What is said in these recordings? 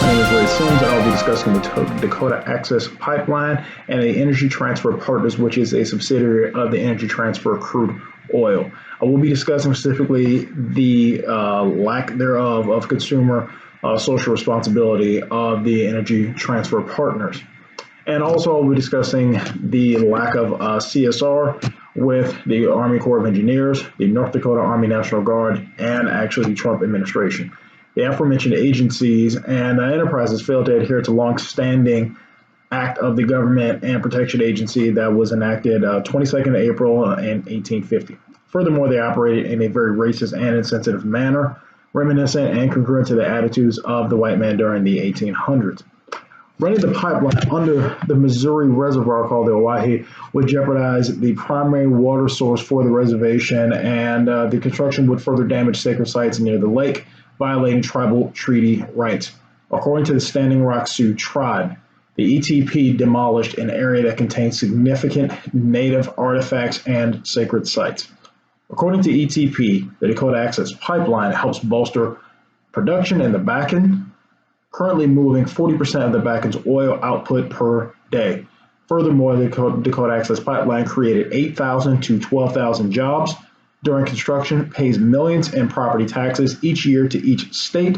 My name is Ray Sims, and I'll be discussing the Dakota Access Pipeline and the Energy Transfer Partners, which is a subsidiary of the Energy Transfer Crude Oil. I will be discussing specifically the lack thereof of consumer social responsibility of the Energy Transfer Partners. And also, I'll be discussing the lack of CSR with the Army Corps of Engineers, the North Dakota Army National Guard, and actually the Trump administration. The aforementioned agencies and enterprises failed to adhere to long-standing act of the Government and Protection Agency that was enacted 22nd April in 1850. Furthermore, they operated in a very racist and insensitive manner, reminiscent and congruent to the attitudes of the white man during the 1800s. Running the pipeline under the Missouri Reservoir called the Owyhee would jeopardize the primary water source for the reservation, and the construction would further damage sacred sites near the lake, violating tribal treaty rights. According to the Standing Rock Sioux tribe, the ETP demolished an area that contained significant native artifacts and sacred sites. According to ETP, the Dakota Access Pipeline helps bolster production in the Bakken, currently moving 40% of the Bakken's oil output per day. Furthermore, the Dakota Access Pipeline created 8,000 to 12,000 jobs during construction, pays millions in property taxes each year to each state,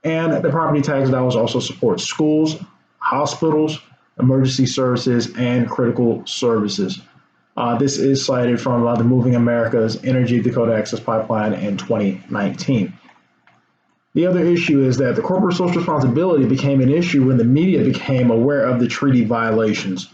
and the property tax dollars also support schools, hospitals, emergency services, and critical services. This is cited from the Moving America's Energy Dakota Access Pipeline in 2019. The other issue is that the corporate social responsibility became an issue when the media became aware of the treaty violations.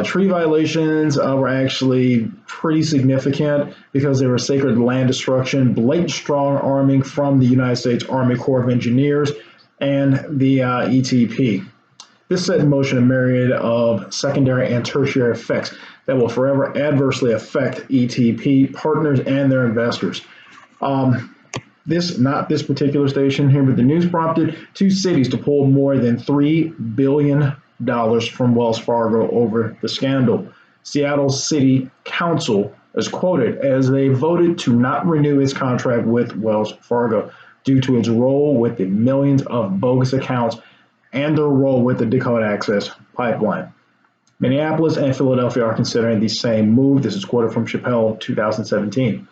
Treaty violations were actually pretty significant because they were sacred land destruction, blatant strong arming from the United States Army Corps of Engineers, and the ETP. This set in motion a myriad of secondary and tertiary effects that will forever adversely affect ETP partners and their investors. Not this particular station here, but the news prompted two cities to pull more than $3 billion from Wells Fargo over the scandal. Seattle City Council is quoted as they voted to not renew its contract with Wells Fargo due to its role with the millions of bogus accounts and their role with the Dakota Access Pipeline. Minneapolis and Philadelphia are considering the same move. This is quoted from Chappelle 2017.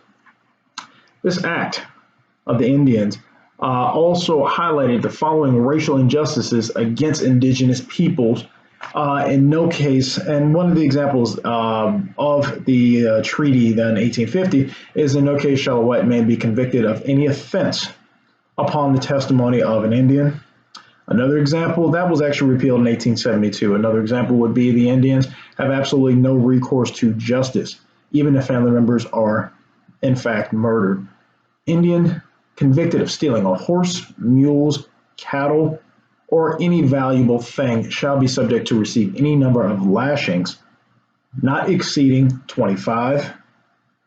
This act of the Indians also highlighted the following racial injustices against indigenous peoples in no case, and one of the examples of the treaty then 1850 is in no case shall a white man be convicted of any offense upon the testimony of an Indian. Another example, that was actually repealed in 1872. Another example would be the Indians have absolutely no recourse to justice, even if family members are in fact murdered. Indian convicted of stealing a horse, mules, cattle, or any valuable thing shall be subject to receive any number of lashings not exceeding 25,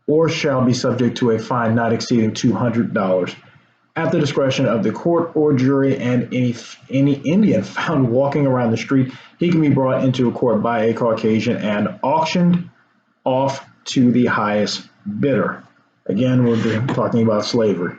or shall be subject to a fine not exceeding $200 at the discretion of the court or jury, and any Indian found walking around the street, he can be brought into a court by a Caucasian and auctioned off to the highest bidder. Again, we're talking about slavery.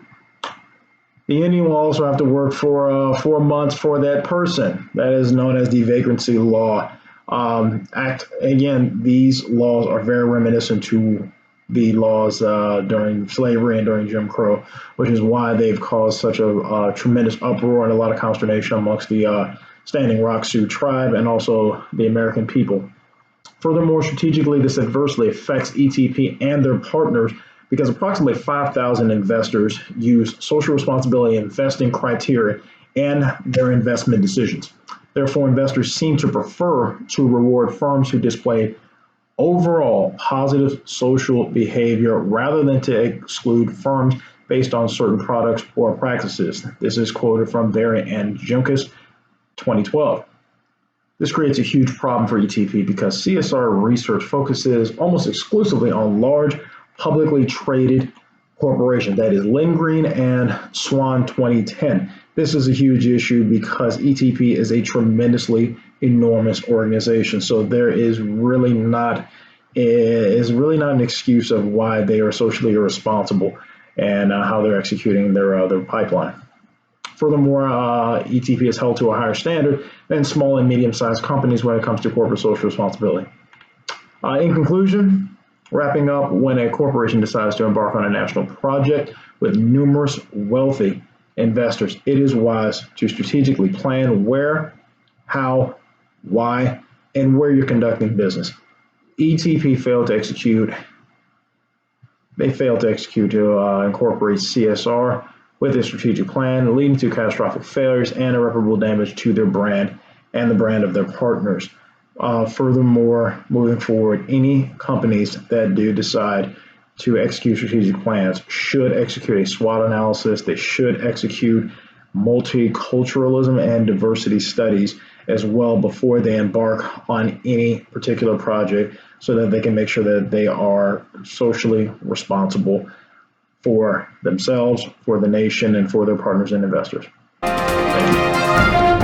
The Indian will also have to work for 4 months for that person. That is known as the vagrancy law act. Again, these laws are very reminiscent to the laws during slavery and during Jim Crow, which is why they've caused such a tremendous uproar and a lot of consternation amongst the Standing Rock Sioux tribe and also the American people. Furthermore, strategically, this adversely affects ETP and their partners because approximately 5,000 investors use social responsibility investing criteria in their investment decisions. Therefore, investors seem to prefer to reward firms who display overall positive social behavior rather than to exclude firms based on certain products or practices. This is quoted from Berry and Junkus, 2012. This creates a huge problem for ETP because CSR research focuses almost exclusively on large, publicly traded corporations. That is Lindgreen and Swan 2010. This is a huge issue because ETP is a tremendously enormous organization. So there is really not an excuse of why they are socially irresponsible and how they're executing their pipeline. Furthermore, ETP is held to a higher standard than small and medium-sized companies when it comes to corporate social responsibility. In conclusion, wrapping up, when a corporation decides to embark on a national project with numerous wealthy investors, it is wise to strategically plan where, how, why, and where you're conducting business. ETP failed to execute. They failed to execute to incorporate CSR with a strategic plan, leading to catastrophic failures and irreparable damage to their brand and the brand of their partners. Furthermore, moving forward, any companies that do decide to execute strategic plans should execute a SWOT analysis. They should execute multiculturalism and diversity studies as well before they embark on any particular project, so that they can make sure that they are socially responsible for themselves, for the nation, and for their partners and investors. Thank you.